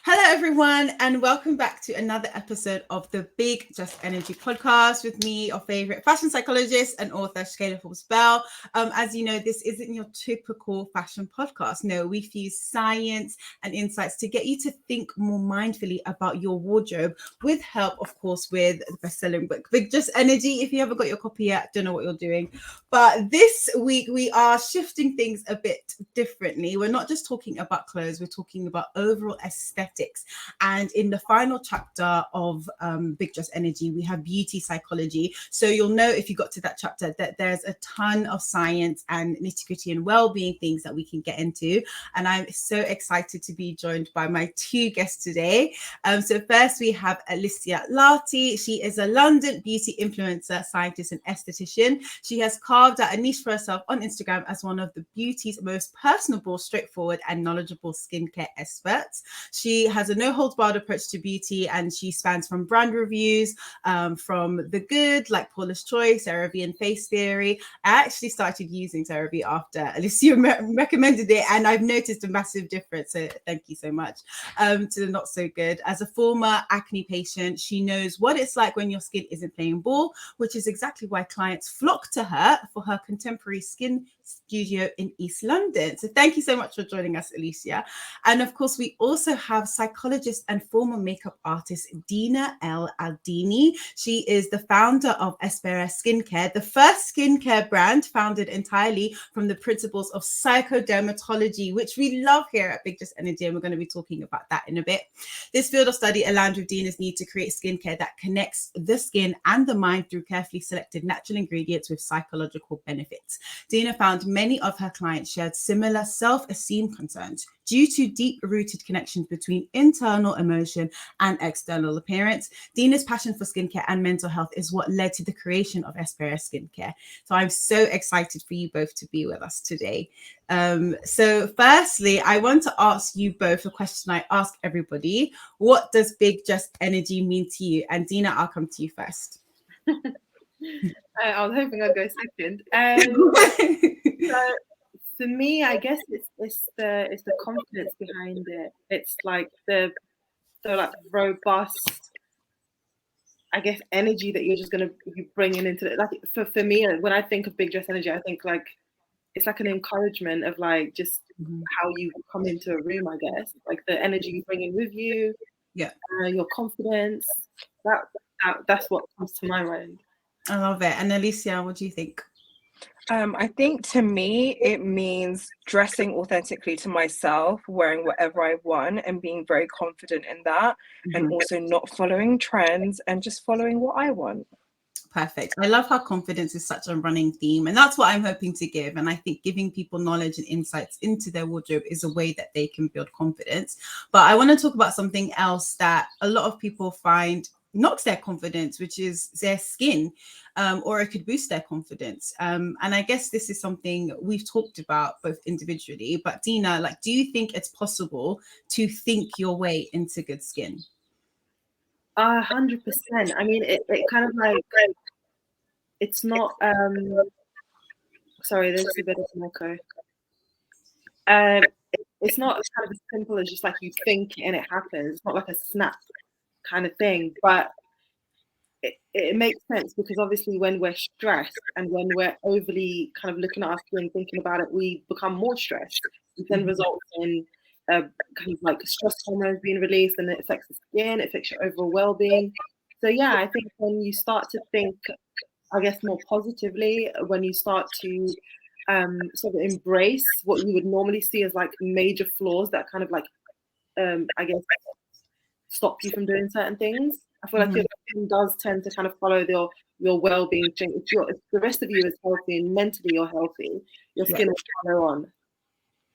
Hello, everyone, and welcome back to another episode of the Big Just Energy podcast with me, your favorite fashion psychologist and author, Shkayla Forbes-Bell. As you know, this isn't your typical fashion podcast. No, we fuse science and insights to get you to think more mindfully about your wardrobe with help, of course, with the best-selling book, Big Just Energy. If you haven't got your copy yet, don't know what you're doing. But this week, we are shifting things a bit differently. We're not just talking about clothes, we're talking about overall aesthetics. And in the final chapter of Big Just Energy, we have beauty psychology. So you'll know if you got to that chapter that there's a ton of science and nitty-gritty and well-being things that we can get into. And I'm so excited to be joined by my two guests today. So first we have Alicia Larty. She is a London beauty influencer, scientist, and esthetician. She has carved out a niche for herself on Instagram as one of the beauty's most personable, straightforward, and knowledgeable skincare experts. She has a no-holds-barred approach to beauty, and she spans from brand reviews, from The Good, like Paula's Choice, CeraVe, and Face Theory. I actually started using CeraVe after Alicia recommended it, and I've noticed a massive difference. So thank you so much. To the not so good. As a former acne patient, she knows what it's like when your skin isn't playing ball, which is exactly why clients flock to her for her contemporary skin studio in East London. So thank you so much for joining us, Alicia. And of course, we also have psychologist and former makeup artist Dina El Aldini. She is the founder of Espera Skincare, the first skincare brand founded entirely from the principles of psychodermatology, which we love here at Big Just Energy, and we're going to be talking about that in a bit. This field of study aligned with Dina's need to create skincare that connects the skin and the mind through carefully selected natural ingredients with psychological benefits. Dina found many of her clients shared similar self-esteem concerns due to deep-rooted connections between internal emotion and external appearance. Dina's passion for skincare and mental health is what led to the creation of Espera Skincare. So I'm so excited for you both to be with us today. So firstly, I want to ask you both a question I ask everybody. What does Big Just Energy mean to you? And Dina, I'll come to you first. I was hoping I'd go second. So for me, I guess it's the confidence behind it. It's like the like robust, I guess, energy that you're just gonna be bringing into it. Like for me, when I think of Big Dress Energy, I think like it's like an encouragement of like just how you come into a room. I guess like the energy you bring in with you, Yeah, your confidence. That's what comes to my mind. I love it. And Alicia, what do you think? I think to me, it means dressing authentically to myself, wearing whatever I want, and being very confident in that, and also not following trends and just following what I want. Perfect. I love how confidence is such a running theme, and that's what I'm hoping to give. And I think giving people knowledge and insights into their wardrobe is a way that they can build confidence. But I want to talk about something else that a lot of people find knocks their confidence, which is their skin, or it could boost their confidence. And I guess this is something we've talked about both individually. But Dina, like, do you think it's possible to think your way into good skin? 100%. I mean, it kind of like it's not. Sorry, there's a bit of an echo. It's not kind of as simple as just like you think and it happens. It's not like a snap kind of thing, but it makes sense because obviously when we're stressed and when we're overly kind of looking at our skin, thinking about it, we become more stressed, which then results in kind of like stress hormones being released, and it affects the skin, it affects your overall well-being. So yeah, I think when you start to think, I guess, more positively, when you start to sort of embrace what you would normally see as like major flaws that kind of like I guess stop you from doing certain things. I feel like your skin does tend to kind of follow your well-being. If the rest of you is healthy and mentally you're healthy, your skin will follow on.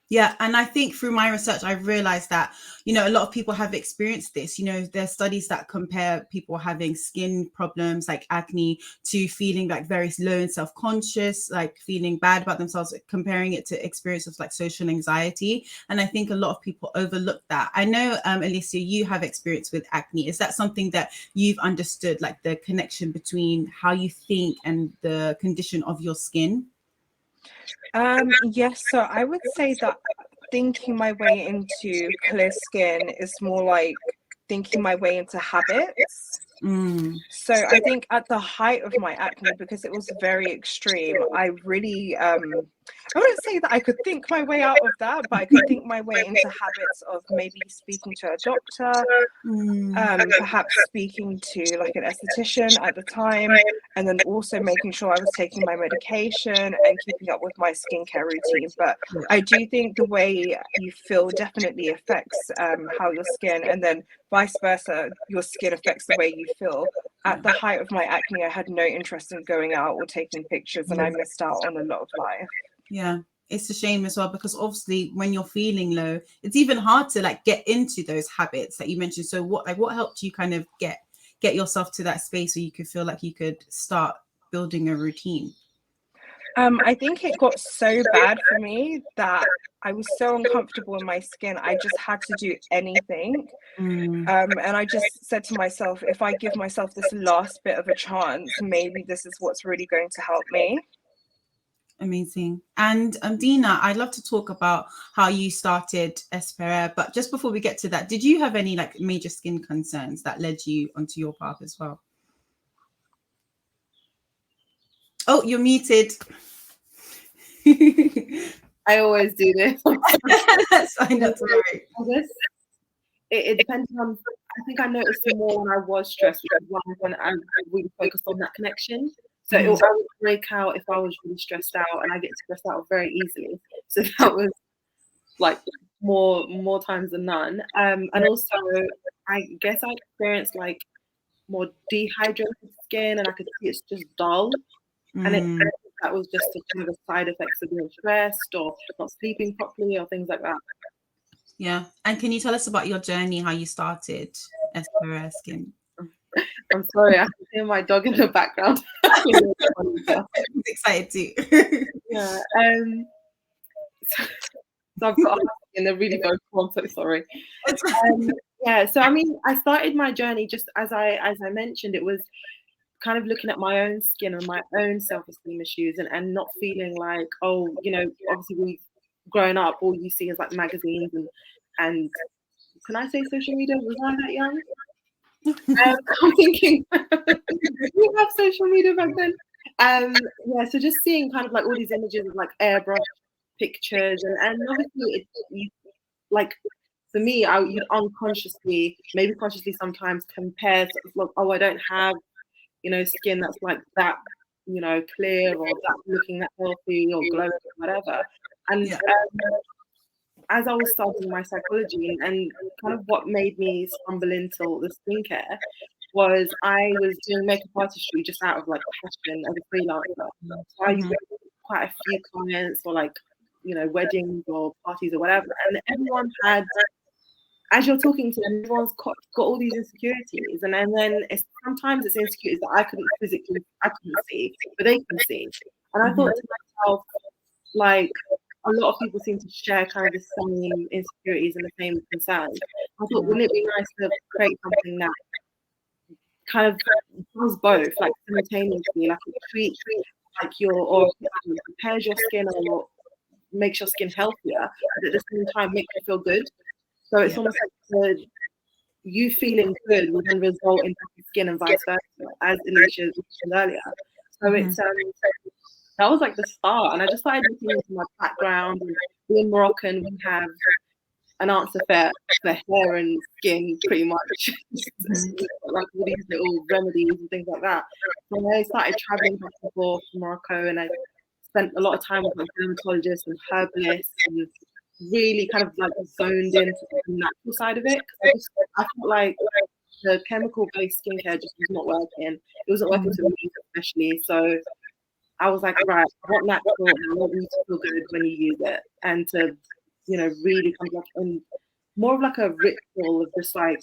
Yeah, and I think through my research, I've realized that, a lot of people have experienced this. There's studies that compare people having skin problems like acne to feeling like very low and self-conscious, like feeling bad about themselves, comparing it to experiences like social anxiety. And I think a lot of people overlook that. I know, Alicia, you have experience with acne. Is that something that you've understood, like the connection between how you think and the condition of your skin? Yes, so I would say that thinking my way into clear skin is more like thinking my way into habits. So I think at the height of my acne, because it was very extreme, I really I wouldn't say that I could think my way out of that, but I could think my way into habits of maybe speaking to a doctor, perhaps speaking to like an esthetician at the time, and then also making sure I was taking my medication and keeping up with my skincare routine. But I do think the way you feel definitely affects how your skin, and then vice versa, your skin affects the way you feel. At the height of my acne, I had no interest in going out or taking pictures, and I missed out on a lot of life. Yeah, it's a shame as well, because obviously when you're feeling low, it's even hard to like get into those habits that you mentioned. So what helped you kind of get yourself to that space where you could feel like you could start building a routine? I think it got so bad for me that I was so uncomfortable in my skin. I just had to do anything. And I just said to myself, if I give myself this last bit of a chance, maybe this is what's really going to help me. Amazing. And Dina, I'd love to talk about how you started Espérer, but just before we get to that, did you have any like major skin concerns that led you onto your path as well? Oh, you're muted. I always do this. That's fine, that's all right. It depends on, I think I noticed it more when I was stressed, when I really focused on that connection. So I would break out if I was really stressed out, and I get stressed out very easily. So that was like more times than none. And also, I guess I experienced like more dehydrated skin, and I could see it's just dull. And that was just a kind of a side effects of being stressed or not sleeping properly or things like that. Yeah. And can you tell us about your journey, how you started Espérer Skin? I'm sorry, I can hear my dog in the background. I'm excited too. Yeah. So I've got in a really vocal. I'm so sorry. Yeah. So I mean, I started my journey just as I mentioned. It was kind of looking at my own skin and my own self-esteem issues, and not feeling like, oh, you know, obviously we've grown up, all you see is like magazines and can I say social media? Was I that young? I'm thinking, we have social media back then. Yeah, so just seeing kind of like all these images of like airbrush pictures, and obviously like for me, you'd unconsciously, maybe consciously sometimes compare sort of like, oh, I don't have, you know, skin that's like that, you know, clear or that looking that healthy or glowing or whatever. And as I was studying my psychology and kind of what made me stumble into the skincare was I was doing makeup artistry just out of like passion as a freelancer. So I used quite a few clients or like, you know, weddings or parties or whatever. And everyone had, as you're talking to them, everyone's got all these insecurities. And then sometimes it's insecurities that I couldn't see, but they can see. And I thought to myself, like, a lot of people seem to share kind of the same insecurities and the same concerns. I thought, wouldn't it be nice to create something that kind of does both, like simultaneously, like treat like or repairs your skin or makes your skin healthier, but at the same time makes you feel good. So it's almost like you feeling good will then result in happy skin and vice versa, as Alicia mentioned earlier. So it's that was like the start, and I just started looking into my background. And being Moroccan, we have an answer for hair and skin, pretty much. Like all these little remedies and things like that. So I started traveling back and forth to Morocco, and I spent a lot of time with like dermatologists and herbalists, and really kind of like zoned into the natural side of it. I felt like the chemical-based skincare just was not working. It wasn't working for me especially. So I was like, right, I want natural, and I want you to feel good when you use it, and to, you know, really kind of like more of like a ritual of just like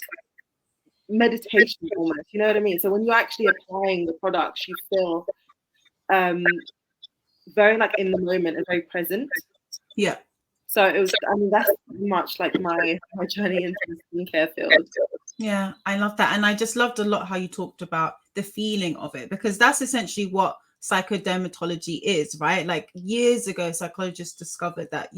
meditation almost. You know what I mean? So when you're actually applying the products, you feel very like in the moment and very present. Yeah. So it was, I mean, that's pretty much like my journey into the skincare field. Yeah, I love that. And I just loved a lot how you talked about the feeling of it, because that's essentially what psychodermatology is, right? Like years ago, psychologists discovered that,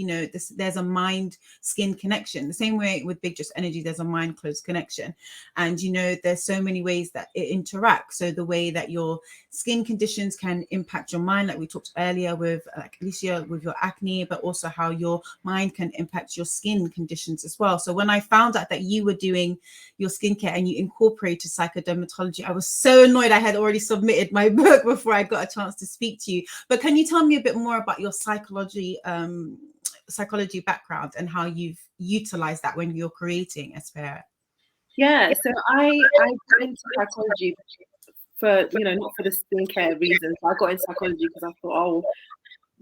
there's a mind skin connection. The same way with Big Just Energy, there's a mind closed connection. And, there's so many ways that it interacts. So the way that your skin conditions can impact your mind, like we talked earlier with Alicia, with your acne, but also how your mind can impact your skin conditions as well. So when I found out that you were doing your skincare and you incorporated psychodermatology, I was so annoyed. I had already submitted my book before I got a chance to speak to you. But can you tell me a bit more about your psychology background and how you've utilized that when you're creating Espere? Yeah, so I got into psychology for, not for the skincare reasons. I got into psychology because I thought,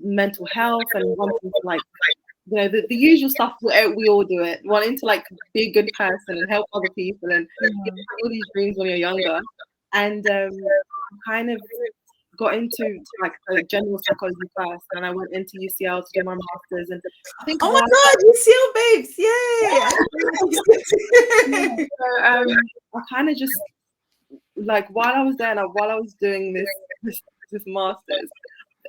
mental health and wanting to, like, the usual stuff, we all do it, wanting to, like, be a good person and help other people, and all these dreams when you're younger. And kind of got into like the general psychology first, and I went into UCL to do my master's. And I think, oh my god, UCL babes, yay! So I kind of just, like, while I was there and while I was doing this master's,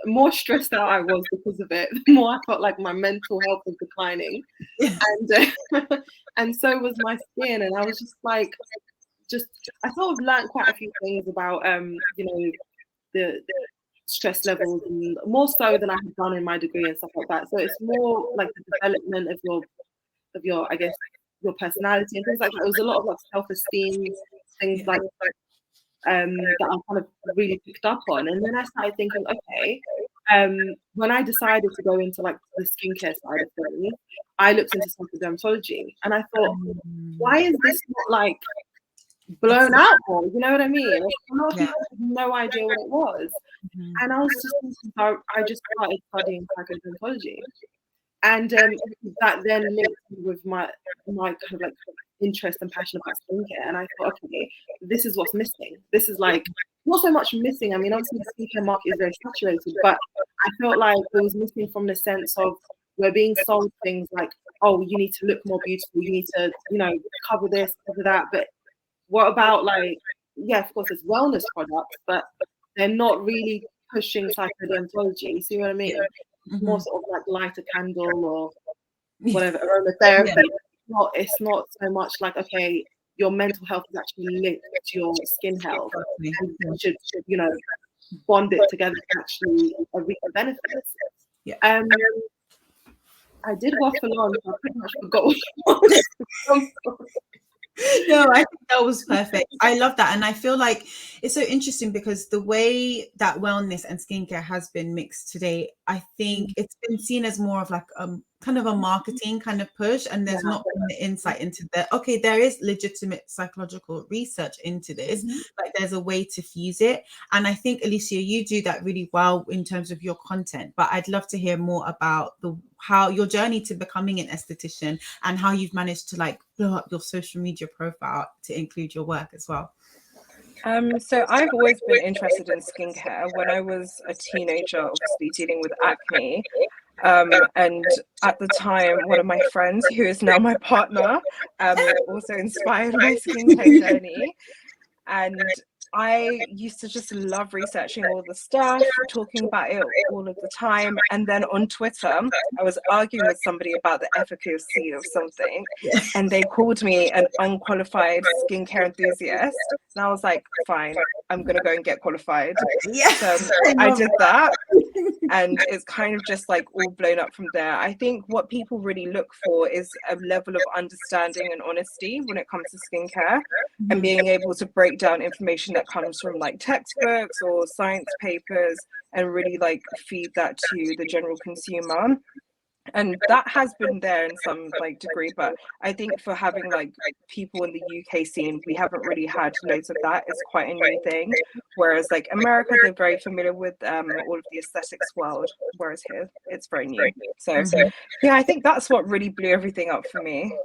the more stressed out I was because of it, the more I felt like my mental health was declining. And and so was my skin. And I was just like, I sort of learned quite a few things about the stress levels, and more so than I had done in my degree and stuff like that. So it's more like the development of your I guess your personality and things like that. It was a lot of like self-esteem things like that I kind of really picked up on. And then I started thinking, okay, when I decided to go into like the skincare side of things, I looked into psychodermatology, and I thought, why is this not like blown out more? You know what I mean? Like, a lot of people had no idea what it was. And I was just thinking, I just started studying psychodermatology. And that then linked with my kind of like interest and passion about skincare. And I thought, okay, this is what's missing. This is like not so much missing. I mean, obviously the skincare market is very saturated, but I felt like it was missing from the sense of we're being sold things like, oh, you need to look more beautiful, you need to, cover this, cover that. But what about, like, yeah, of course, it's wellness products, but they're not really pushing psychodermatology. You see what I mean? More sort of like light a candle or whatever, aromatherapy. It's not so much like, okay, your mental health is actually linked to your skin health, and you should bond it together to actually reap the benefits. I did waffle on, so I pretty much forgot what No, I think that was perfect. I love that. And I feel like it's so interesting because the way that wellness and skincare has been mixed today, I think it's been seen as more of like kind of a marketing kind of push, and there's not been the insight into okay, there is legitimate psychological research into this, like there's a way to fuse it. And I think, Alicia, you do that really well in terms of your content, but I'd love to hear more about how your journey to becoming an esthetician and how you've managed to like blow up your social media profile to include your work as well. So I've always been interested in skincare. When I was a teenager, obviously dealing with acne, and at the time, one of my friends, who is now my partner, also inspired my skincare journey. And I used to just love researching all the stuff, talking about it all of the time. And then on Twitter, I was arguing with somebody about the efficacy of something, and they called me an unqualified skincare enthusiast. And I was like, fine, I'm going to go and get qualified. So I did that. And it's kind of just like all blown up from there. I think what people really look for is a level of understanding and honesty when it comes to skincare, and being able to break down information that comes from like textbooks or science papers and really like feed that to the general consumer. And that has been there in some like degree, but I think for having like people in the UK scene, we haven't really had loads of that. It's quite a new thing. Whereas like America, they're very familiar with all of the aesthetics world, whereas here it's very new. So yeah, I think that's what really blew everything up for me.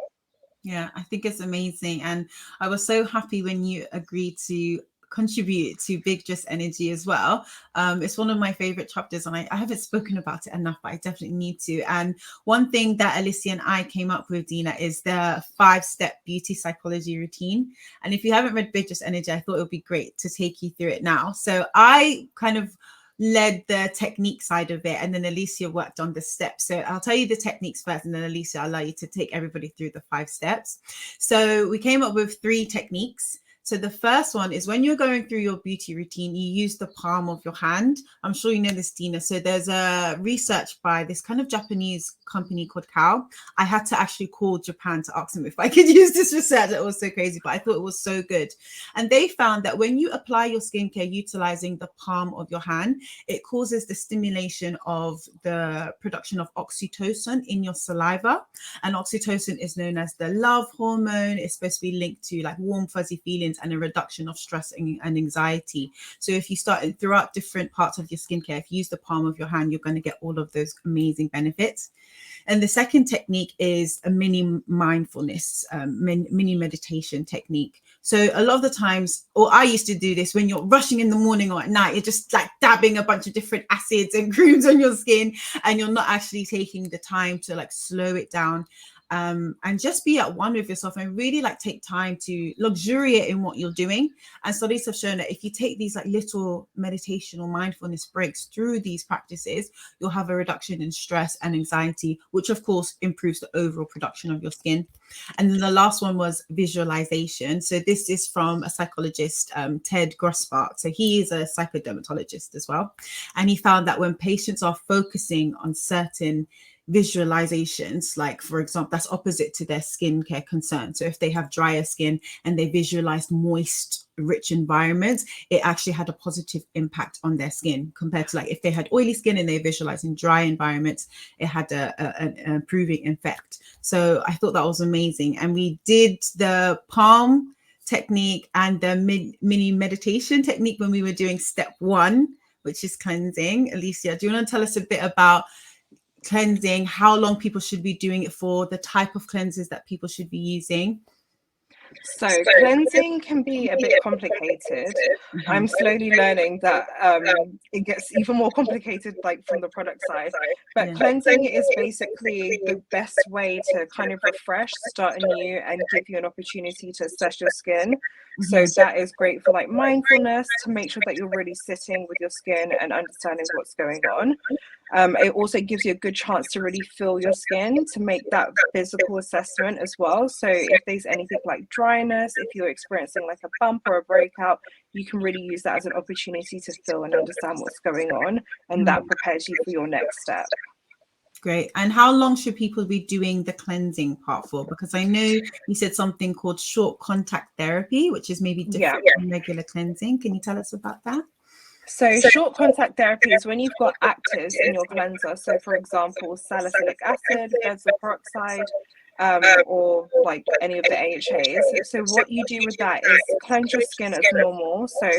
Yeah, I think it's amazing. And I was so happy when you agreed to contribute to Big Just Energy as well. It's one of my favorite chapters, and I haven't spoken about it enough, but I definitely need to. And one thing that Alicia and I came up with, Dina, is the 5-step beauty psychology routine. And if you haven't read Big Just Energy, I thought it would be great to take you through it now. So I kind of led the technique side of it, and then Alicia worked on the steps. So I'll tell you the techniques first, and then Alicia, I'll allow you to take everybody through the 5 steps. So we came up with 3 techniques. So the first one is when you're going through your beauty routine, you use the palm of your hand. I'm sure you know this, Dina. So there's a research by this kind of Japanese company called Kao. I had to actually call Japan to ask them if I could use this research. It was so crazy, but I thought it was so good. And they found that when you apply your skincare utilizing the palm of your hand, it causes the stimulation of the production of oxytocin in your saliva. And oxytocin is known as the love hormone. It's supposed to be linked to like warm, fuzzy feelings and a reduction of stress and anxiety. So if you start throughout different parts of your skincare, if you use the palm of your hand, you're going to get all of those amazing benefits. And the second technique is a mini mindfulness, mini meditation technique. So a lot of the times, or I used to do this when you're rushing in the morning or at night, you're just like dabbing a bunch of different acids and creams on your skin, and you're not actually taking the time to like slow it down. And just be at one with yourself and really like take time to luxuriate in what you're doing. And studies have shown that if you take these like little meditation or mindfulness breaks through these practices, you'll have a reduction in stress and anxiety, which of course improves the overall production of your skin. And then the last one was visualization. So this is from a psychologist, Ted Grossbart. So he is a psychodermatologist as well. And he found that when patients are focusing on certain visualizations, like for example, that's opposite to their skincare concern. So if they have drier skin and they visualize moist, rich environments, it actually had a positive impact on their skin compared to like if they had oily skin and they visualize in dry environments, it had an improving effect. So I thought that was amazing. And we did the palm technique and the mini meditation technique when we were doing step 1, which is cleansing. Alicia, do you want to tell us a bit about cleansing, how long people should be doing it for, the type of cleansers that people should be using? So cleansing can be a bit complicated. I'm slowly learning that it gets even more complicated like from the product side. But cleansing is basically the best way to kind of refresh, start anew, and give you an opportunity to assess your skin. So that is great for like mindfulness, to make sure that you're really sitting with your skin and understanding what's going on. It also gives you a good chance to really feel your skin, to make that physical assessment as well. So if there's anything like dryness, if you're experiencing like a bump or a breakout, you can really use that as an opportunity to feel and understand what's going on, and that prepares you for your next step. Great. And how long should people be doing the cleansing part for? Because I know you said something called short contact therapy, which is maybe different from regular cleansing. Can you tell us about that? So short contact therapy is when you've got actives in your cleanser. So for example, salicylic acid, benzoyl peroxide, or like any of the AHAs. So what you do with that is cleanse your skin as normal. So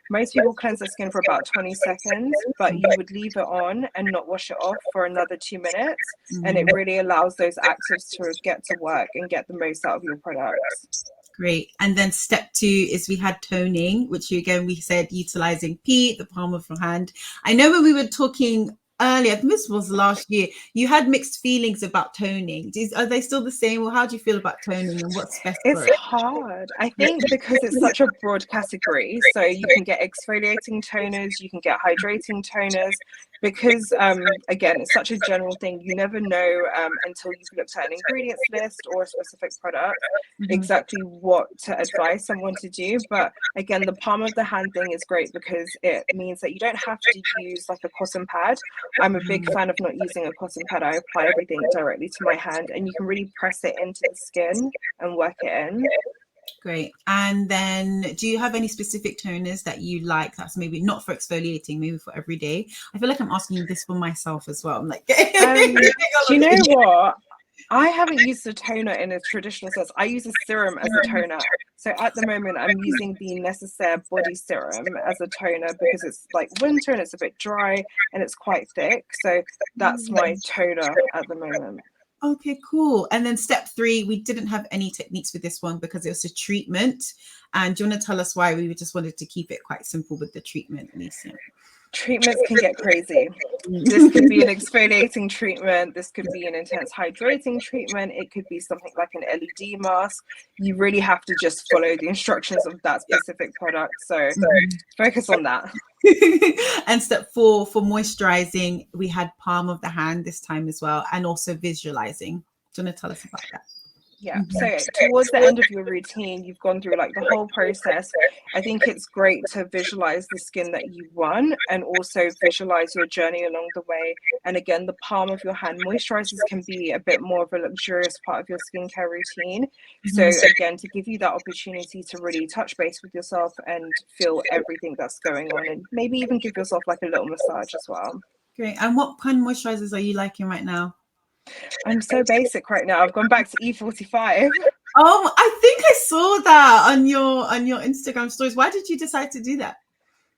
most people cleanse their skin for about 20 seconds, but you would leave it on and not wash it off for another 2 minutes. And it really allows those actives to get to work and get the most out of your products. Great. And then step 2 is we had toning, which again, we said utilizing peat, the palm of your hand. I know when we were talking earlier, I think this was last year, you had mixed feelings about toning. Are they still the same? Or how do you feel about toning and what's best for it? It's hard. I think because it's such a broad category. So you can get exfoliating toners, you can get hydrating toners. Because again, it's such a general thing, you never know until you've looked at an ingredients list or a specific product exactly what to advise someone to do. But again, the palm of the hand thing is great because it means that you don't have to use like a cotton pad. I'm a big fan of not using a cotton pad. I apply everything directly to my hand, and you can really press it into the skin and work it in. Great. And then do you have any specific toners that you like that's maybe not for exfoliating, maybe for every day? I feel like I'm asking you this for myself as well. I'm like, do you know what? I haven't used a toner in a traditional sense. I use a serum as a toner. So at the moment, I'm using the Necessaire body serum as a toner because it's like winter and it's a bit dry and it's quite thick. So that's my toner at the moment. Okay, cool. And then step 3, we didn't have any techniques with this one because it was a treatment. And do you want to tell us why? We just wanted to keep it quite simple with the treatment, Alicia? Treatments can get crazy. This could be an exfoliating treatment. This could be an intense hydrating treatment. It could be something like an LED mask. You really have to just follow the instructions of that specific product. So focus on that. And step 4 for moisturizing, we had palm of the hand this time as well, and also visualizing. Do you want to tell us about that? Yeah, so towards the end of your routine, you've gone through like the whole process. I think it's great to visualize the skin that you want and also visualize your journey along the way. And again, the palm of your hand moisturizers can be a bit more of a luxurious part of your skincare routine. So again, to give you that opportunity to really touch base with yourself and feel everything that's going on, and maybe even give yourself like a little massage as well. Great. And what kind of moisturizers are you liking right now? I'm so basic right now. I've gone back to E45. Oh, I think I saw that on your Instagram stories. Why did you decide to do that?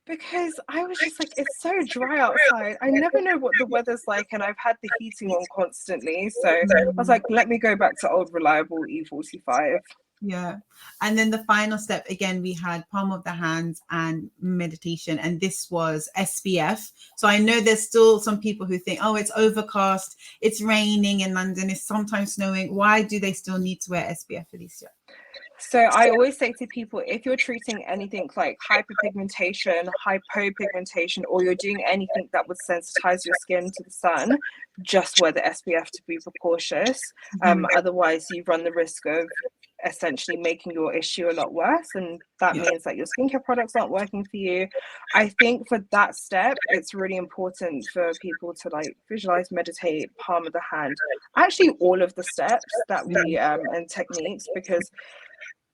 Because I was just like, it's so dry outside. I never know what the weather's like, and I've had the heating on constantly. So I was like, let me go back to old reliable E45. Yeah. And then the final step, again, we had palm of the hands and meditation, and this was SPF. So I know there's still some people who think, oh, it's overcast, it's raining in London, it's sometimes snowing. Why do they still need to wear SPF, Alicia? So I always say to people, if you're treating anything like hyperpigmentation, hypopigmentation, or you're doing anything that would sensitize your skin to the sun, just wear the SPF to be precautious. Otherwise, you run the risk of essentially making your issue a lot worse, and that means that your skincare products aren't working for you. I think for that step, it's really important for people to like visualize, meditate, palm of the hand, actually all of the steps that we and techniques, because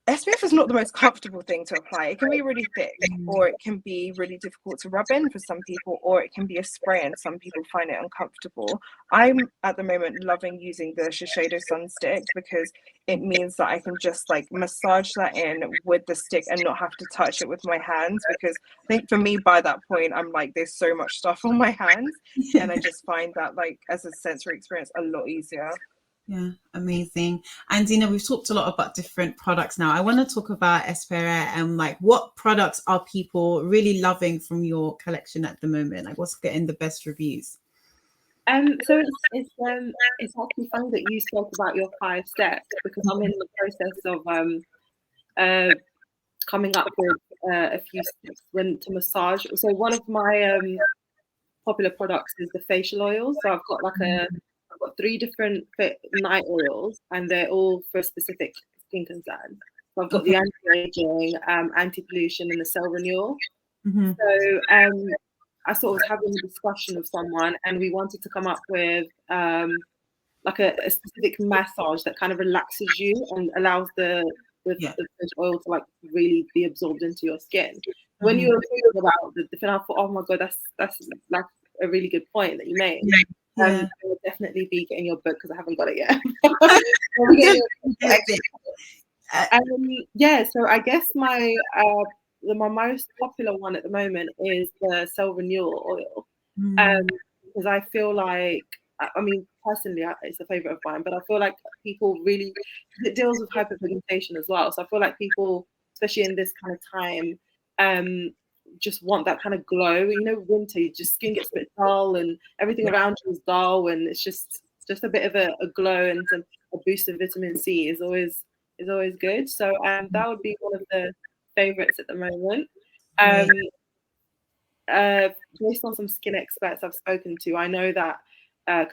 SPF is not the most comfortable thing to apply. It can be really thick, or it can be really difficult to rub in for some people, or it can be a spray and some people find it uncomfortable. I'm at the moment loving using the Shiseido Sun Stick because it means that I can just like massage that in with the stick and not have to touch it with my hands, because I think for me by that point I'm like, there's so much stuff on my hands, and I just find that like as a sensory experience a lot easier. Yeah, amazing. And Dina, we've talked a lot about different products now. I want to talk about Espere and like what products are people really loving from your collection at the moment? Like what's getting the best reviews? So it's actually funny that you spoke about your 5 steps, because I'm in the process of coming up with a few steps when to massage. So one of my popular products is the facial oils. So I've got like I've got 3 different night oils, and they're all for specific skin concerns. So I've got the anti-aging, anti-pollution, and the cell renewal. So I sort of was having a discussion with someone, and we wanted to come up with like a specific massage that kind of relaxes you and allows the facial oil to like really be absorbed into your skin. When you were thinking about the thing, I thought, oh my god, that's like a really good point that you made. I will definitely be getting your book because I haven't got it yet. So I guess my most popular one at the moment is the cell renewal oil, because I feel like, I mean, personally, it's a favorite of mine, but I feel like people really, it deals with hyperpigmentation as well. So I feel like people, especially in this kind of time, just want that kind of glow. You know, winter, your skin gets a bit dull and everything around you is dull, and it's just a bit of a glow, and a boost of vitamin C is always good. So that would be one of the favorites at the moment. Based on some skin experts I've spoken to, I know that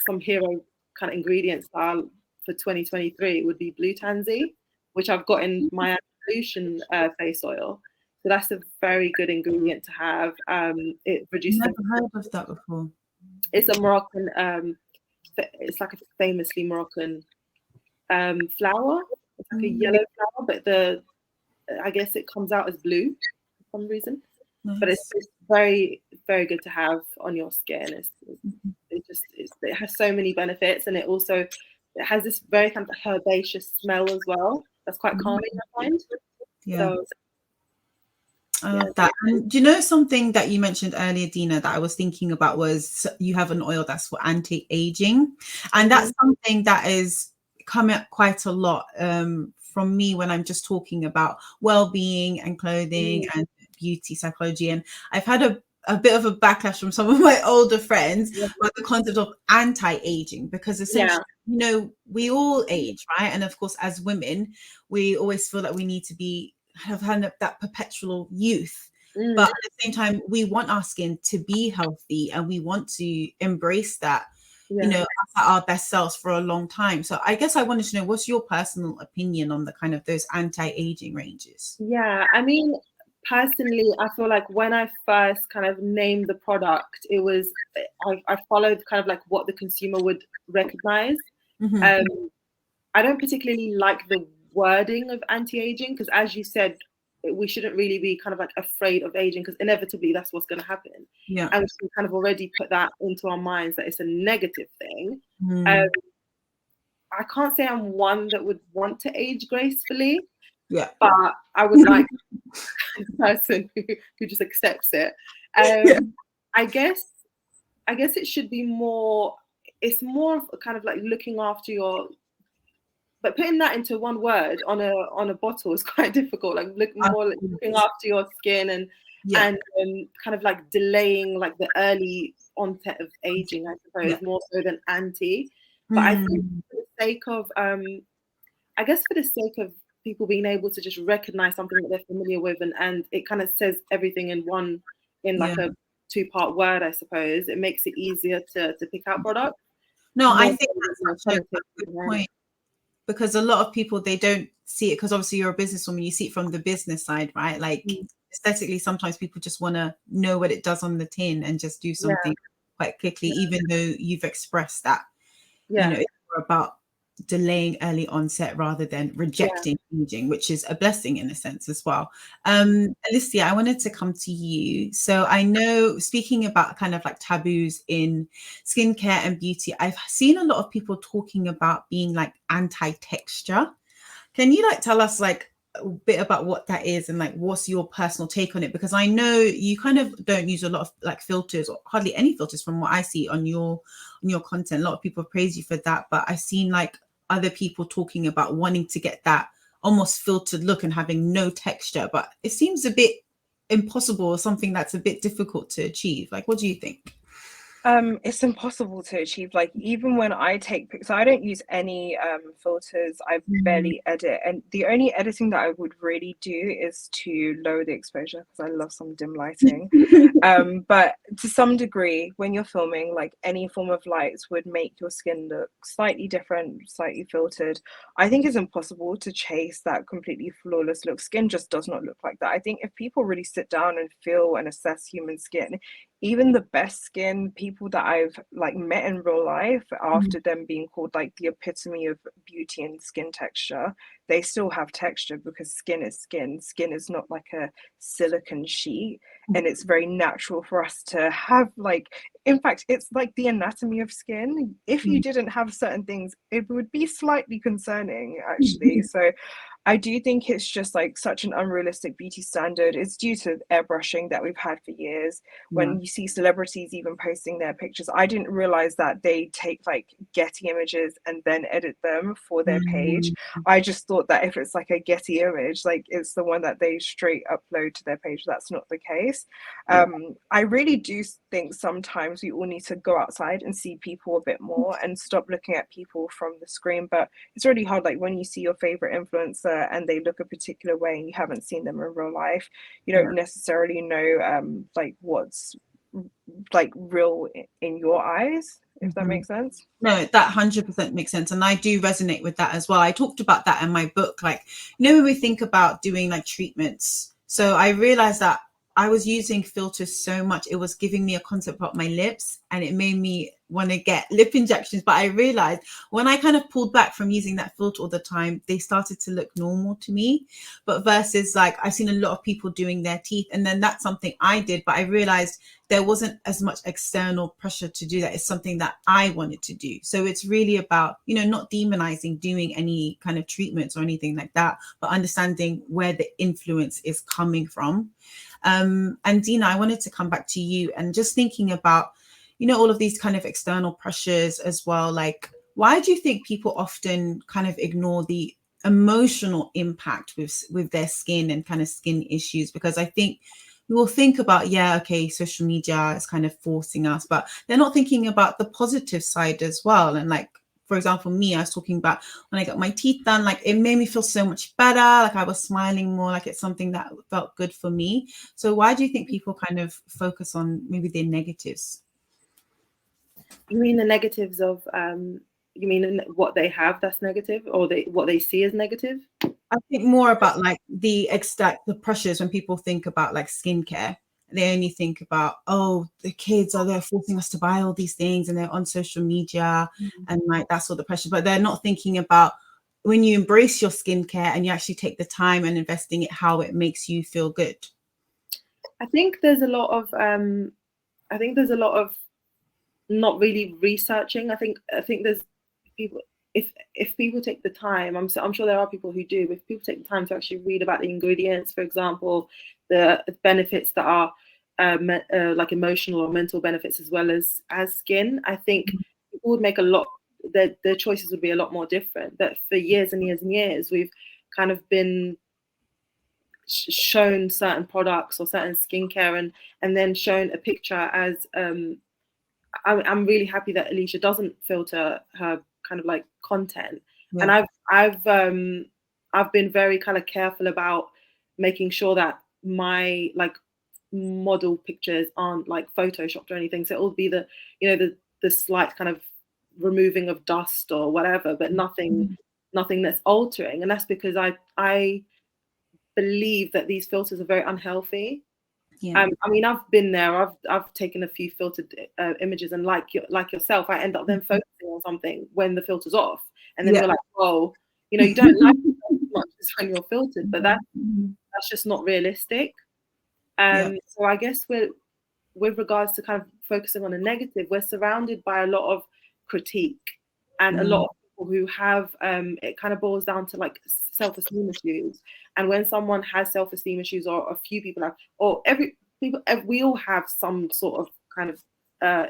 some hero kind of ingredients are for 2023 would be blue tansy, which I've got in my Evolution face oil. So that's a very good ingredient to have. It reduces. I've never heard of that before. It's a Moroccan. It's like a famously Moroccan flower. It's like a yellow flower, but I guess it comes out as blue for some reason. Nice. But it's very, very good to have on your skin. It has so many benefits, and it has this very kind of herbaceous smell as well. That's quite calming, I find. Yeah. So, I love that. And do you know something that you mentioned earlier, Dina, that I was thinking about was you have an oil that's for anti-aging, and that's something that is coming up quite a lot from me when I'm just talking about well-being and clothing and beauty psychology. And I've had a bit of a backlash from some of my older friends Yeah. about the concept of anti-aging, because essentially, you know, we all age, right? And of course, as women, we always feel like we need to have had that perpetual youth. Mm. But at the same time, we want our skin to be healthy, and we want to embrace that, you know, at our best selves for a long time. So I guess I wanted to know, what's your personal opinion on the kind of those anti-aging ranges? Yeah, I mean, personally, I feel like when I first kind of named the product, it was I followed kind of like what the consumer would recognize. Mm-hmm. I don't particularly like the wording of anti-aging because, as you said, we shouldn't really be kind of like afraid of aging because inevitably that's what's going to happen. Yeah. And we kind of already put that into our minds that it's a negative thing. Mm. I can't say I'm one that would want to age gracefully. Yeah. But I would like a person who just accepts it. I guess it should be more. It's more of kind of like looking after your. But putting that into one word on a bottle is quite difficult. Like looking after your skin and kind of like delaying like the early onset of aging, I suppose, more so than anti. But I think for the sake of people being able to just recognize something that they're familiar with and it kind of says everything in like a 2-part word, I suppose, it makes it easier to pick out products. No, I think that's such a good point, because a lot of people, they don't see it because obviously you're a businesswoman, you see it from the business side, right? Like aesthetically, sometimes people just want to know what it does on the tin and just do something quite quickly, even though you've expressed that, you know, it's more about delaying early onset rather than rejecting aging, which is a blessing in a sense as well. Alicia, I wanted to come to you. So I know, speaking about kind of like taboos in skincare and beauty, I've seen a lot of people talking about being like anti-texture. Can you like tell us like a bit about what that is and like what's your personal take on it? Because I know you kind of don't use a lot of like filters or hardly any filters from what I see on your content. A lot of people praise you for that, but I've seen like other people talking about wanting to get that almost filtered look and having no texture, but it seems a bit impossible or something that's a bit difficult to achieve. Like, what do you think? It's impossible to achieve. Like, even when I take pictures, I don't use any filters. I barely edit, and the only editing that I would really do is to lower the exposure because I love some dim lighting. But to some degree, when you're filming, like any form of lights would make your skin look slightly different, slightly filtered. I think it's impossible to chase that completely flawless look. Skin just does not look like that. I think if people really sit down and feel and assess human skin, even the best skin people that I've like met in real life, after them being called like the epitome of beauty and skin texture, they still have texture because skin is skin. Skin is not like a silicone sheet, and it's very natural for us to have like, in fact, it's like the anatomy of skin. If you didn't have certain things, it would be slightly concerning, actually. So I do think it's just like such an unrealistic beauty standard. It's due to airbrushing that we've had for years. When you see celebrities even posting their pictures, I didn't realize that they take like Getty images and then edit them for their page. I just thought that if it's like a Getty image, like it's the one that they straight upload to their page. That's not the case. I really do think sometimes we all need to go outside and see people a bit more and stop looking at people from the screen. But it's really hard, like when you see your favorite influencer and they look a particular way and you haven't seen them in real life, you don't necessarily know like what's like real in your eyes, if that makes sense. No, that 100% makes sense, and I do resonate with that as well. I talked about that in my book. Like, you know, when we think about doing like treatments, so I realized that I was using filters so much, it was giving me a concept about my lips, and it made me want to get lip injections. But I realized when I kind of pulled back from using that filter all the time, they started to look normal to me. But versus like, I've seen a lot of people doing their teeth, and then that's something I did, but I realized there wasn't as much external pressure to do that. It's something that I wanted to do. So it's really about, you know, not demonizing doing any kind of treatments or anything like that, but understanding where the influence is coming from. And Dina, I wanted to come back to you and just thinking about, you know, all of these kind of external pressures as well. Like, why do you think people often kind of ignore the emotional impact with their skin and kind of skin issues? Because I think we will think about, yeah, okay, social media is kind of forcing us, but they're not thinking about the positive side as well. And like, for example, me, I was talking about when I got my teeth done, like it made me feel so much better. Like I was smiling more, like it's something that felt good for me. So why do you think people kind of focus on maybe their negatives? You mean the negatives of you mean what they have that's negative, or what they see as negative? I think more about like the pressures when people think about like skincare. They only think about, oh, the kids are there forcing us to buy all these things and they're on social media and like that's all the pressure. But they're not thinking about when you embrace your skincare and you actually take the time and investing it, how it makes you feel good. I think there's a lot of not really researching. I think there's people, if people take the time, I'm sure there are people who do, but if people take the time to actually read about the ingredients, for example, the benefits that are like emotional or mental benefits as well as skin, I think people would make a lot, their choices would be a lot more different. That for years and years and years, we've kind of been shown certain products or certain skincare and then shown a picture as I'm really happy that Alicia doesn't filter her kind of like content. Yeah. And I've been very kind of careful about making sure that my like model pictures aren't like photoshopped or anything. So it will be the, you know, the slight kind of removing of dust or whatever, but nothing that's altering. And that's because I believe that these filters are very unhealthy. Yeah. I mean, I've been there. I've taken a few filtered images, and like yourself, I end up then focusing on something when the filter's off, and then you're like, "Whoa, you know, you don't like it as much as when you're filtered." But that's just not realistic. So I guess with regards to kind of focusing on the negative, we're surrounded by a lot of critique and a lot of people who have it kind of boils down to like self-esteem issues. And when someone has self-esteem issues, or a few people have, or we all have some sort of kind of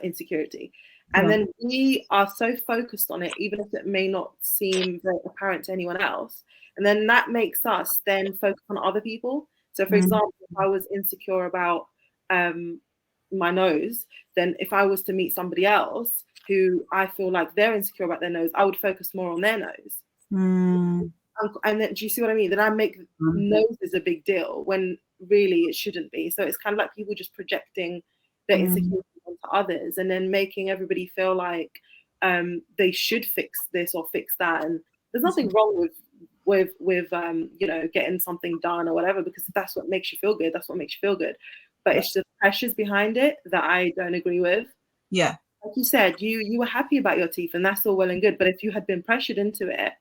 insecurity. And then we are so focused on it, even if it may not seem very apparent to anyone else. And then that makes us then focus on other people. So for example, if I was insecure about my nose, then if I was to meet somebody else who I feel like they're insecure about their nose, I would focus more on their nose. And then, do you see what I mean? Then I make noses a big deal when really it shouldn't be. So it's kind of like people just projecting their insecurities onto others, and then making everybody feel like they should fix this or fix that. And there's nothing wrong with you know, getting something done or whatever, because if that's what makes you feel good, that's what makes you feel good. But it's the pressures behind it that I don't agree with. Yeah. Like you said, you were happy about your teeth, and that's all well and good. But if you had been pressured into it,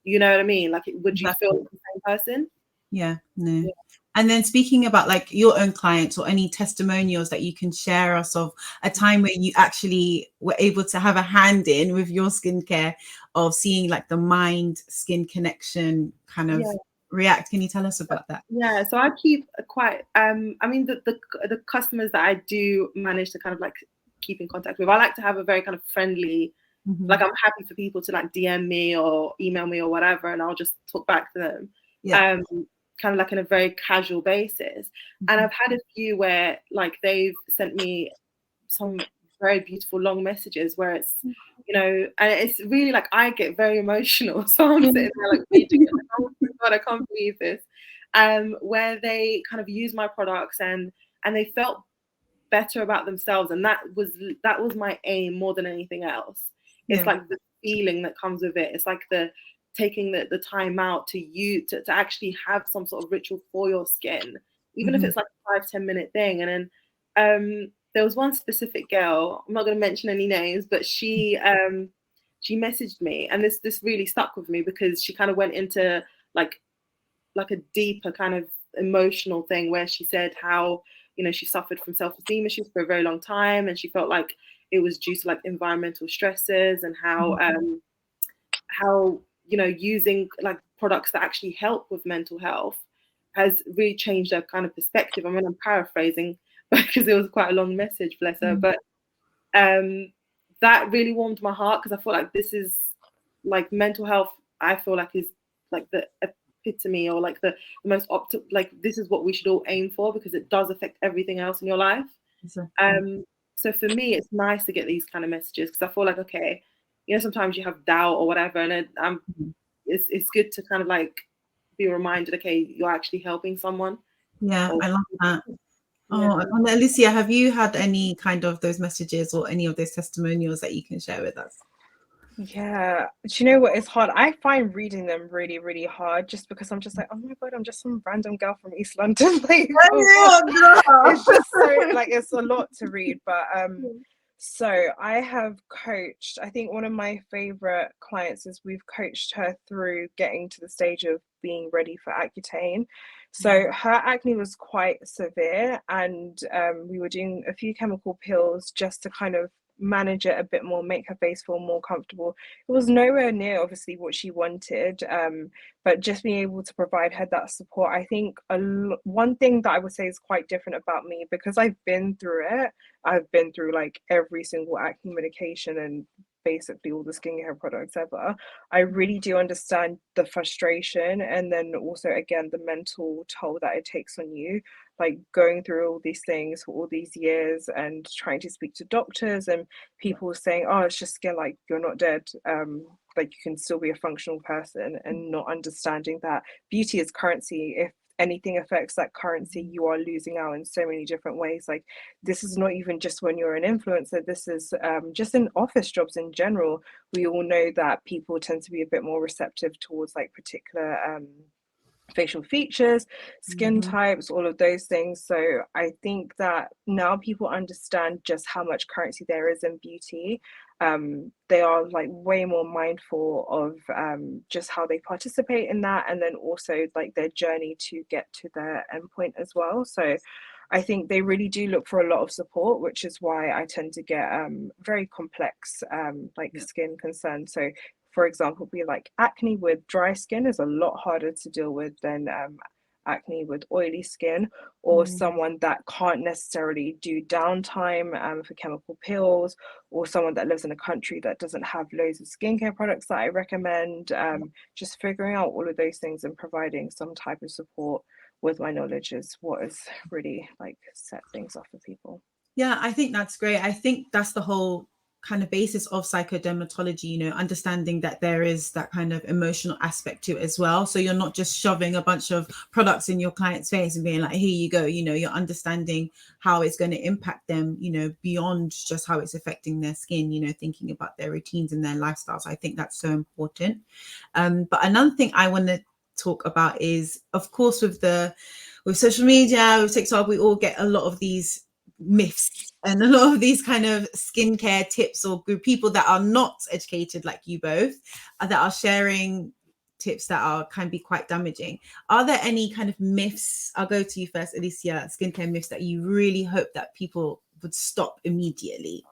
you know what I mean? Like, would you feel like the same person? Yeah, no. And then speaking about like your own clients or any testimonials that you can share us of a time where you actually were able to have a hand in with your skincare, of seeing like the mind skin connection kind of react. Can you tell us about that? Yeah, so I keep quite I mean the customers that I do manage to kind of like keep in contact with, I like to have a very kind of friendly, like I'm happy for people to like DM me or email me or whatever, and I'll just talk back to them. Kind of like in a very casual basis. And I've had a few where like they've sent me some very beautiful long messages where it's, you know, and it's really like I get very emotional. So I'm sitting there like reading it, like, oh my God, I can't believe this. Where they kind of use my products and they felt better about themselves, and that was my aim more than anything else. It's like the feeling that comes with it. It's like the taking the time out to actually have some sort of ritual for your skin, even if it's like a 5-10 minute thing. And then there was one specific girl, I'm not going to mention any names, but she messaged me, and this really stuck with me, because she kind of went into like a deeper kind of emotional thing, where she said how, you know, she suffered from self-esteem issues for a very long time, and she felt like it was due to like environmental stresses, and how you know, using like products that actually help with mental health has really changed her kind of perspective. I mean, I'm paraphrasing because it was quite a long message, bless her. But that really warmed my heart, because I feel like this is like mental health, I feel like is like the epitome or like the most like this is what we should all aim for, because it does affect everything else in your life. So for me, it's nice to get these kind of messages, because I feel like, okay, you know, sometimes you have doubt or whatever, and it's good to kind of like be reminded, okay, you're actually helping someone. Yeah, I love that. Oh, and Alicia, have you had any kind of those messages or any of those testimonials that you can share with us? Yeah, do you know what? It's hard. I find reading them really, really hard, just because I'm just like, oh my God, I'm just some random girl from East London. Like, it's just so like, it's a lot to read. But so I have coached, I think one of my favorite clients is we've coached her through getting to the stage of being ready for Accutane. So her acne was quite severe, and we were doing a few chemical peels just to kind of manage it a bit more, make her face feel more comfortable. It was nowhere near obviously what she wanted, but just being able to provide her that support. I think one thing that I would say is quite different about me, because I've been through it. I've been through like every single acne medication and basically all the skincare products ever. I really do understand the frustration, and then also again the mental toll that it takes on you, like going through all these things for all these years and trying to speak to doctors and people saying, oh, it's just skin, like you're not dead, like you can still be a functional person, and not understanding that beauty is currency. If anything affects that currency, you are losing out in so many different ways. Like, this is not even just when you're an influencer, this is just in office jobs in general. We all know that people tend to be a bit more receptive towards like particular facial features, skin types, all of those things. So I think that now people understand just how much currency there is in beauty. They are like way more mindful of just how they participate in that, and then also like their journey to get to their endpoint as well. So I think they really do look for a lot of support, which is why I tend to get very complex skin concerns. So for example, be like acne with dry skin is a lot harder to deal with than acne with oily skin, or someone that can't necessarily do downtime for chemical peels, or someone that lives in a country that doesn't have loads of skincare products that I recommend. Just figuring out all of those things and providing some type of support with my knowledge is what has really like set things off for people. Yeah, I think that's great. I think that's the whole kind of basis of psychodermatology, you know, understanding that there is that kind of emotional aspect to it as well. So you're not just shoving a bunch of products in your client's face and being like, here you go, you know, you're understanding how it's going to impact them, you know, beyond just how it's affecting their skin, you know, thinking about their routines and their lifestyles. I think that's so important. But another thing I want to talk about is, of course, with social media, with TikTok, we all get a lot of these myths and a lot of these kind of skincare tips, or group people that are not educated like you both, that are sharing tips that can be quite damaging. Are there any kind of myths? I'll go to you first, Alicia. Skincare myths that you really hope that people would stop immediately?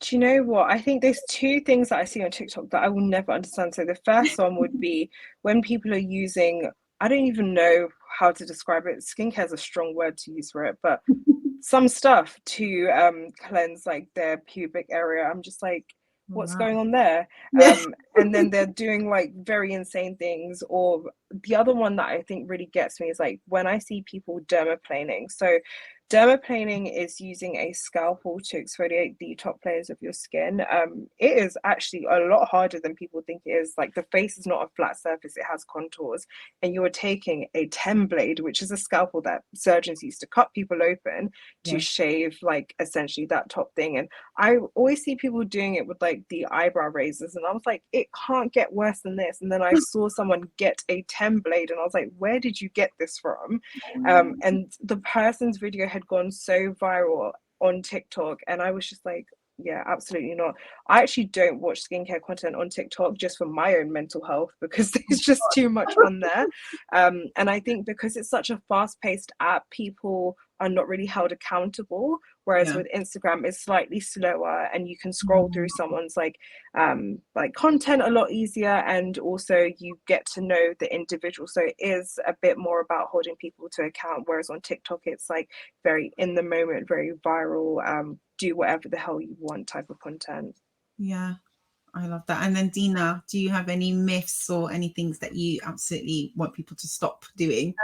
Do you know what? I think there's two things that I see on TikTok that I will never understand. So the first one would be when people are using, I don't even know how to describe it. Skincare is a strong word to use for it, but some stuff to cleanse like their pubic area. I'm just like, what's going on there? And then they're doing like very insane things. Or the other one that I think really gets me is like when I see people dermaplaning. So dermaplaning is using a scalpel to exfoliate the top layers of your skin. It is actually a lot harder than people think it is. Like, the face is not a flat surface, it has contours, and you're taking a 10 blade, which is a scalpel that surgeons used to cut people open to shave like essentially that top thing. And I always see people doing it with like the eyebrow razors, and I was like, it can't get worse than this. And then I saw someone get a 10 blade, and I was like, where did you get this from? And the person's video had gone so viral on TikTok, and I was just like, yeah, absolutely not. I actually don't watch skincare content on TikTok just for my own mental health, because there's just too much on there. And I think because it's such a fast-paced app, people are not really held accountable, whereas with Instagram it's slightly slower, and you can scroll through someone's like content a lot easier, and also you get to know the individual. So it is a bit more about holding people to account, whereas on TikTok it's like very in the moment, very viral, do whatever the hell you want type of content. Yeah, I love that. And then Dina, do you have any myths or any things that you absolutely want people to stop doing?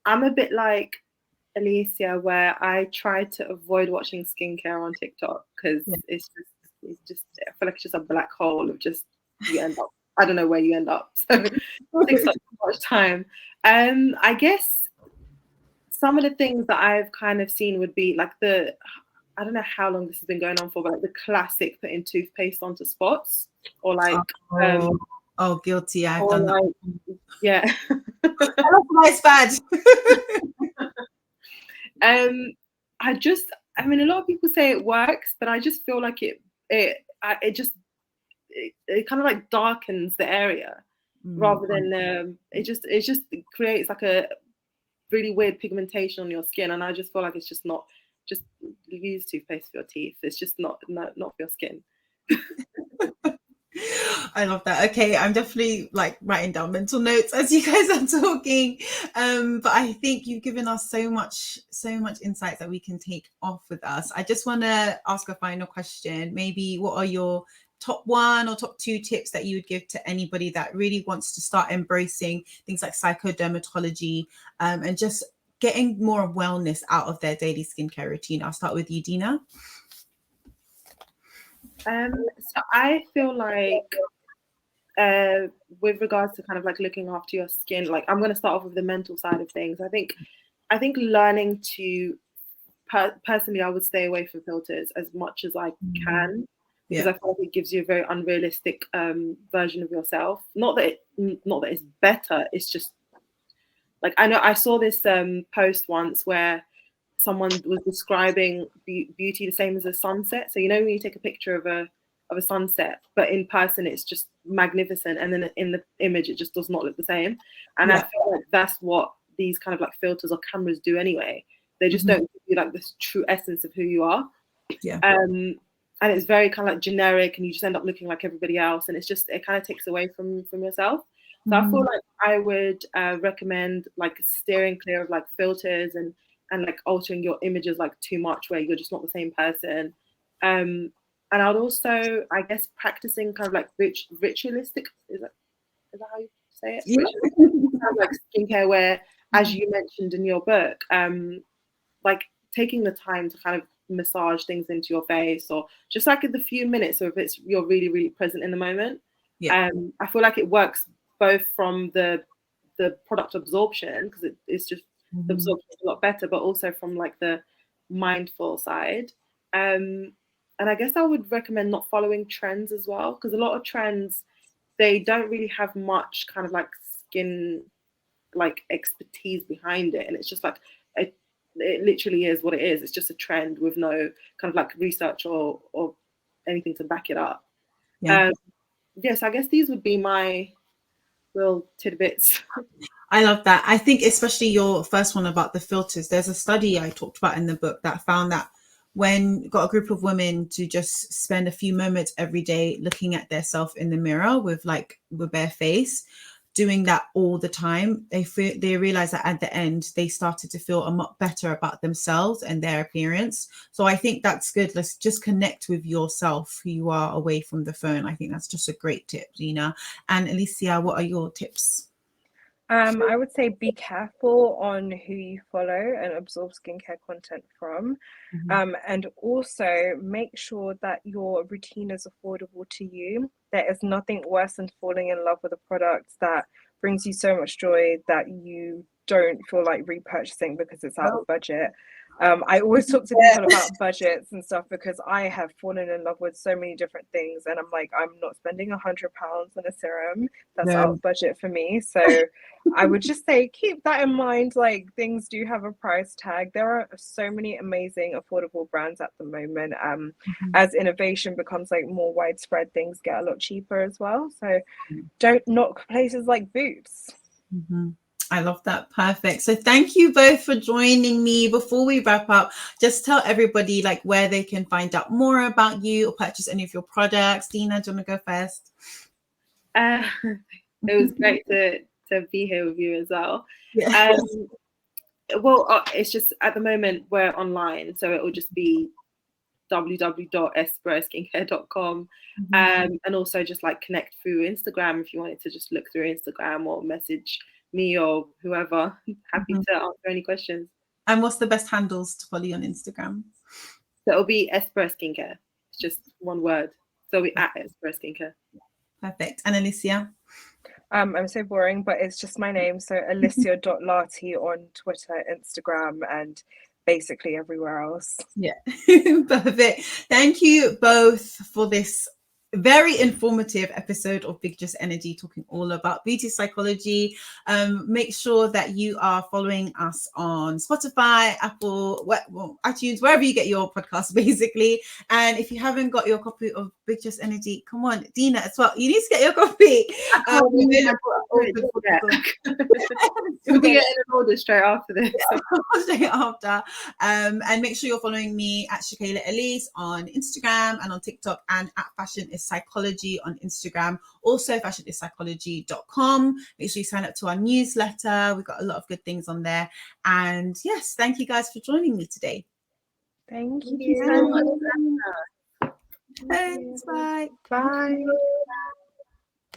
I'm a bit like Alicia, where I try to avoid watching skincare on TikTok because it's just I feel like it's just a black hole of just you end up. I don't know where you end up. So it takes up too much time. I guess some of the things that I've kind of seen would be like I don't know how long this has been going on for, but like the classic putting toothpaste onto spots, or like guilty. I've or done like, that. Yeah. I love my badge. I mean, a lot of people say it works, but I just feel like it kind of like darkens the area rather than it just creates like a really weird pigmentation on your skin, and I just feel like it's just not. Just use toothpaste for your teeth. It's just not for your skin. I love that. Okay, I'm definitely like writing down mental notes as you guys are talking. But I think you've given us so much insight that we can take off with us. I just want to ask a final question. Maybe what are your top 1 or top 2 tips that you would give to anybody that really wants to start embracing things like psychodermatology and just getting more wellness out of their daily skincare routine? I'll start with you, Dina. So I feel like with regards to kind of like looking after your skin, like I'm going to start off with the mental side of things. I think learning to personally, I would stay away from filters as much as I can, because I feel like it gives you a very unrealistic version of yourself. Not that it's better. It's just like, I know I saw this post once where someone was describing beauty the same as a sunset. So, you know, when you take a picture of a sunset, but in person it's just magnificent, and then in the image it just does not look the same. And I feel like that's what these kind of like filters or cameras do anyway. They just don't give you like this true essence of who you are. And it's very kind of like generic, and you just end up looking like everybody else, and it kind of takes away from yourself. So I feel like I would recommend like steering clear of like filters and like altering your images like too much, where you're just not the same person. And I'd also, I guess, practicing kind of like ritualistic, is that how you say it? Kind of like skincare, where, as you mentioned in your book, like taking the time to kind of massage things into your face, or just like in the few minutes, or if you're really, really present in the moment. I feel like it works both from the product absorption, because it's just the absorption is a lot better, but also from like the mindful side. And I guess I would recommend not following trends as well, because a lot of trends, they don't really have much kind of like skin like expertise behind it, and it's just like it literally is what it is. It's just a trend with no kind of like research or anything to back it up. Yes, I guess these would be my little tidbits. I love that. I think especially your first one about the filters, there's a study I talked about in the book that found that when got a group of women to just spend a few moments every day looking at their self in the mirror with bare face, doing that all the time, they realized that at the end they started to feel a lot better about themselves and their appearance. So I think that's good. Let's just connect with yourself, who you are, away from the phone. I think that's just a great tip, Dina. And Alicia, what are your tips? I would say be careful on who you follow and absorb skincare content from. And also make sure that your routine is affordable to you. There is nothing worse than falling in love with a product that brings you so much joy that you don't feel like repurchasing because it's out of budget. I always talk to people about budgets and stuff, because I have fallen in love with so many different things, and I'm like, I'm not spending £100 on a serum. That's out of budget for me. So I would just say keep that in mind. Like, things do have a price tag. There are so many amazing affordable brands at the moment. As innovation becomes like more widespread, things get a lot cheaper as well. So don't knock places like Boots. I love that. Perfect. So thank you both for joining me. Before we wrap up, just tell everybody like where they can find out more about you or purchase any of your products. Dina, do you want to go first? It was great to be here with you as well. Well, it's just at the moment we're online, so it will just be www.esperoskincare.com. And also just like connect through Instagram if you wanted to just look through Instagram or message me or whoever. Happy to answer any questions. And what's the best handles to follow you on Instagram? So it'll be Espero Skincare. It's just one word. So we at Espero Skincare. Perfect. And Alicia? I'm so boring, but it's just my name. So Alicia.Lati on Twitter, Instagram, and basically everywhere else. Yeah, perfect. Thank you both for this very informative episode of Big Just Energy, talking all about beauty psychology. Make sure that you are following us on Spotify, Apple, iTunes, wherever you get your podcasts, basically. And if you haven't got your copy of Big Just Energy, come on, Dina, as well. You need to get your copy. We'll be getting an order straight after this. Straight after. And make sure you're following me at Shakayla Elise on Instagram and on TikTok, and at Fashion is Psychology on Instagram. Also fashionisspsychology.com. Make sure you sign up to our newsletter. We've got a lot of good things on there. And yes, thank you guys for joining me today. Thank you so much. Thanks. Bye. Bye.